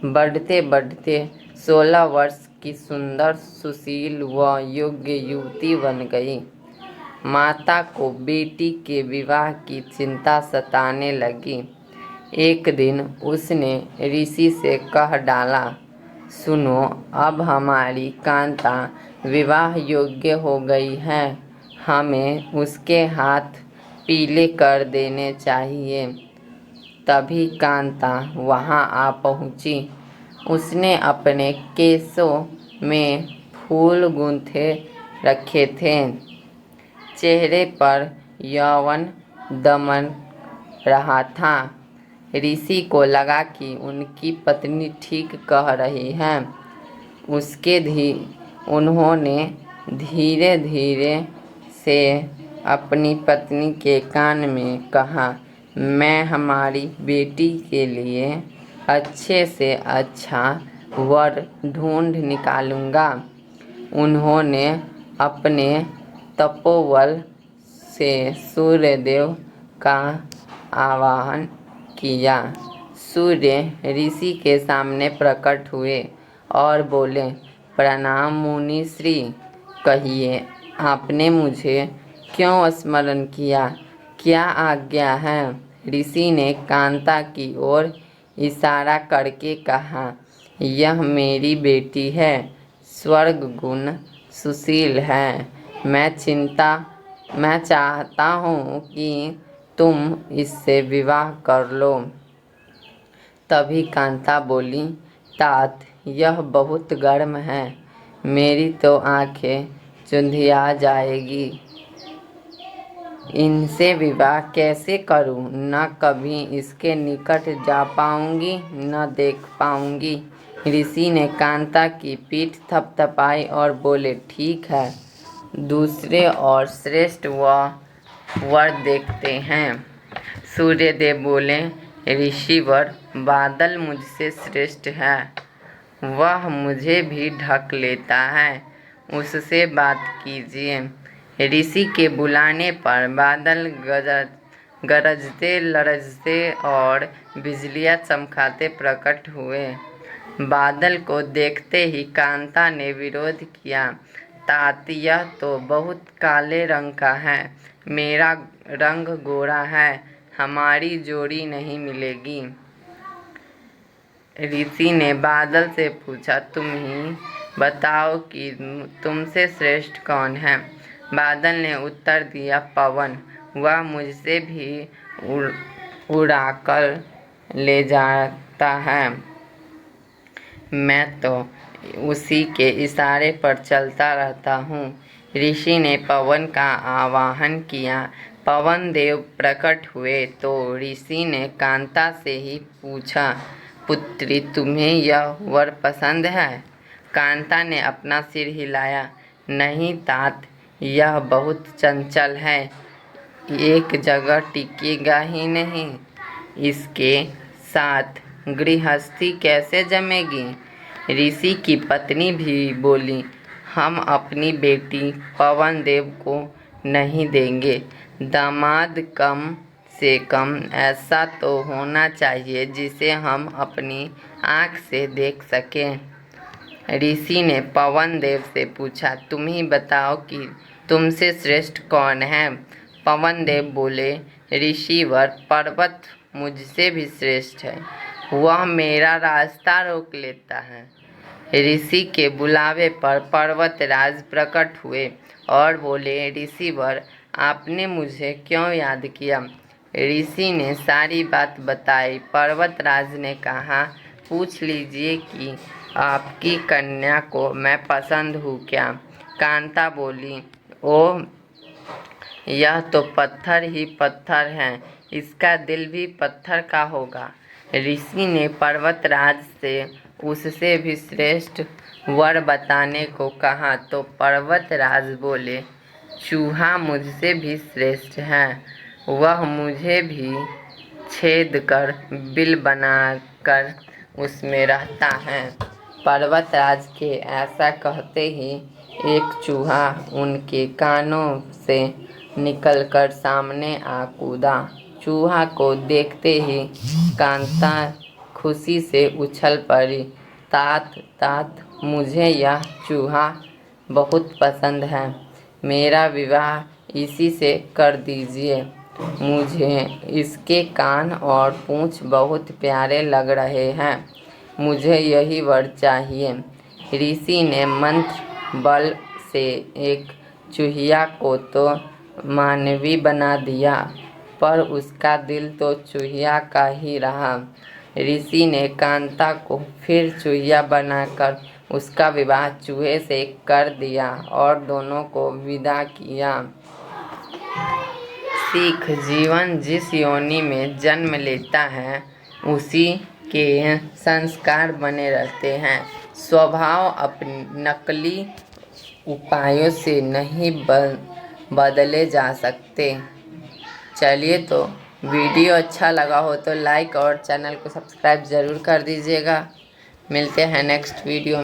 बढ़ते बढ़ते 16 वर्ष की सुंदर, सुशील व योग्य युवती बन गई। माता को बेटी के विवाह की चिंता सताने लगी। एक दिन उसने ऋषि से कह डाला, सुनो, अब हमारी कांता विवाह योग्य हो गई है, हमें उसके हाथ पीले कर देने चाहिए। तभी कांता वहां आ पहुंची। उसने अपने केसों में फूल गूंथे रखे थे। चेहरे पर यौवन दमन रहा था। ऋषि को लगा कि उनकी पत्नी ठीक कह रही है। उन्होंने धीरे धीरे से अपनी पत्नी के कान में कहा, मैं हमारी बेटी के लिए अच्छे से अच्छा वर ढूंढ निकालूंगा। उन्होंने अपने तपोबल से सूर्यदेव का आवाहन किया। सूर्य ऋषि के सामने प्रकट हुए और बोले, प्रणाम मुनि श्री, कहिए आपने मुझे क्यों स्मरण किया, क्या आज्ञा है। ऋषि ने कांता की ओर इशारा करके कहा, यह मेरी बेटी है, स्वर्ग गुण सुशील है। मैं चाहता हूँ कि तुम इससे विवाह कर लो। तभी कांता बोली, तात, यह बहुत गर्म है, मेरी तो आंखें चुंधिया जाएगी। इनसे विवाह कैसे करूं, न कभी इसके निकट जा पाऊंगी न देख पाऊंगी। ऋषि ने कांता की पीठ थपथपाई और बोले, ठीक है, दूसरे और श्रेष्ठ वर देखते हैं। सूर्यदेव बोले, ऋषिवर, बादल मुझसे श्रेष्ठ है, वह मुझे भी ढक लेता है, उससे बात कीजिए। ऋषि के बुलाने पर बादल गरजते लरजते और बिजलियां चमकाते प्रकट हुए। बादल को देखते ही कांता ने विरोध किया, तात, यह तो बहुत काले रंग का है, मेरा रंग गोरा है, हमारी जोड़ी नहीं मिलेगी। ऋषि ने बादल से पूछा, तुम ही बताओ कि तुमसे श्रेष्ठ कौन है। बादल ने उत्तर दिया, पवन, वह मुझसे भी उड़ाकर ले जाता है, मैं तो उसी के इशारे पर चलता रहता हूँ। ऋषि ने पवन का आवाहन किया। पवन देव प्रकट हुए तो ऋषि ने कांता से ही पूछा, पुत्री, तुम्हें यह वर पसंद है। कांता ने अपना सिर हिलाया, नहीं तात, यह बहुत चंचल है, एक जगह टिकेगा ही नहीं, इसके साथ गृहस्थी कैसे जमेगी। ऋषि की पत्नी भी बोली, हम अपनी बेटी पवन देव को नहीं देंगे, दामाद कम से कम ऐसा तो होना चाहिए जिसे हम अपनी आँख से देख सकें। ऋषि ने पवन देव से पूछा, तुम ही बताओ कि तुमसे श्रेष्ठ कौन है। पवन देव बोले, ऋषिवर, पर्वत मुझसे भी श्रेष्ठ है, वह मेरा रास्ता रोक लेता है। ऋषि के बुलावे पर पर्वतराज प्रकट हुए और बोले, ऋषिवर, आपने मुझे क्यों याद किया। ऋषि ने सारी बात बताई। पर्वतराज ने कहा, पूछ लीजिए कि आपकी कन्या को मैं पसंद हूँ क्या। कांता बोली, ओ, यह तो पत्थर ही पत्थर है, इसका दिल भी पत्थर का होगा। ऋषि ने पर्वतराज से उससे भी श्रेष्ठ वर बताने को कहा तो पर्वतराज बोले, चूहा मुझसे भी श्रेष्ठ है, वह मुझे भी छेद कर बिल बनाकर उसमें रहता है। पर्वतराज के ऐसा कहते ही एक चूहा उनके कानों से निकलकर सामने आ कूदा। चूहा को देखते ही कांता खुशी से उछल पड़ी। तात तात, मुझे यह चूहा बहुत पसंद है। मेरा विवाह इसी से कर दीजिए। मुझे इसके कान और पूँछ बहुत प्यारे लग रहे हैं। मुझे यही वर चाहिए। ऋषि ने मंत्र बल से एक चूहिया को तो मानवी बना दिया, पर उसका दिल तो चूहिया का ही रहा। ऋषि ने कांता को फिर चूहिया बनाकर उसका विवाह चूहे से कर दिया और दोनों को विदा किया। सीख, जीवन जिस योनि में जन्म लेता है उसी के संस्कार बने रहते हैं। स्वभाव अपनी नकली उपायों से नहीं बदले जा सकते। चलिए, तो वीडियो अच्छा लगा हो तो लाइक और चैनल को सब्सक्राइब ज़रूर कर दीजिएगा। मिलते हैं नेक्स्ट वीडियो में।